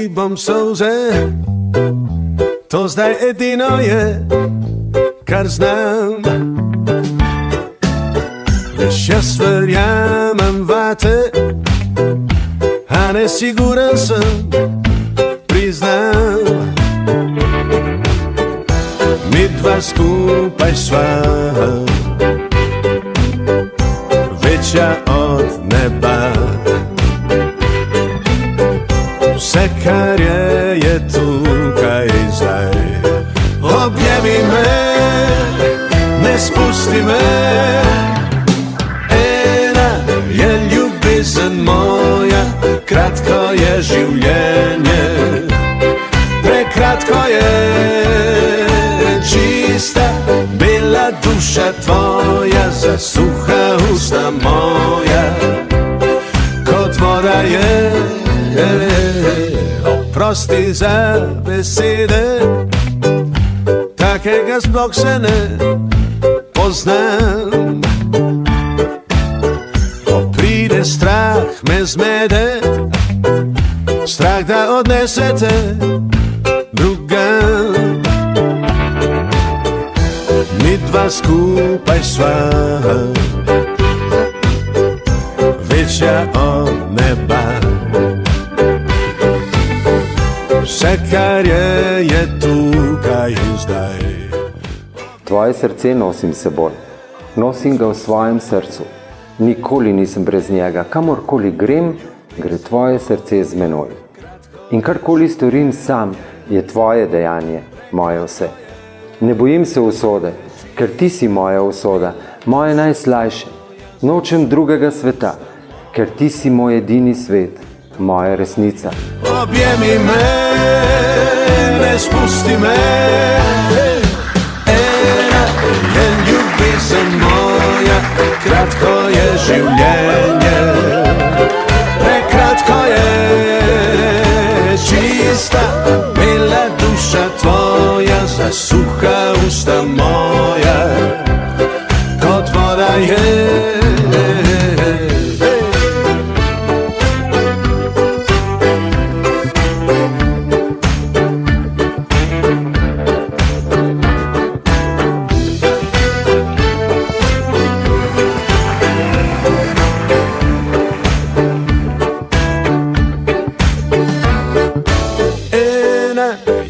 ti bom solze, to zdaj edino je, kar znam. Veš, jaz verjamem vate, a nesiguran sem, priznam. Midva skupaj sva večja od neba. Vse, kar je tukaj zdaj. Objemi me, ne spusti me. Ena je ljubezen moja, kratko je življenje, prekratko je. Čista, bela duša tvoja, zasuha usta moja, kot voda je. Oprosti za besede, takega sploh se ne poznam. Ko pride strah, me zmede, strah da odnesete drugam. Midva skupaj sva večja od neba. Vse, kar je tukaj zdaj. Tvoje srce nosim s seboj, nosim ga v svojem srcu. Nikoli nisem brez njega, kamorkoli grem, gre tvoje srce z menoj. In karkoli storim sam, je tvoje dejanje, moje vse. Ne bojim se usode, ker ti si moja usoda, moje najslajše. Nočem drugega sveta, ker ti si moj edini svet, moja resnica. Objemi me, ne spusti me. Ena je ljubezen moja, kratko je življenje, prekratko je. Čista, bela duša tvoja, zasuha usta moja, kot voda je.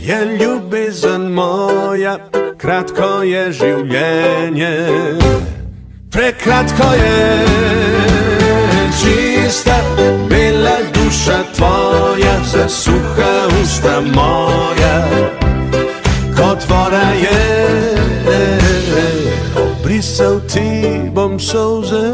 Je ljubezen moja, kratko je življenje, prekratko je. Čista, bela duša tvoja, zasuha usta moja, kot voda je. Obrisal ti bom solze,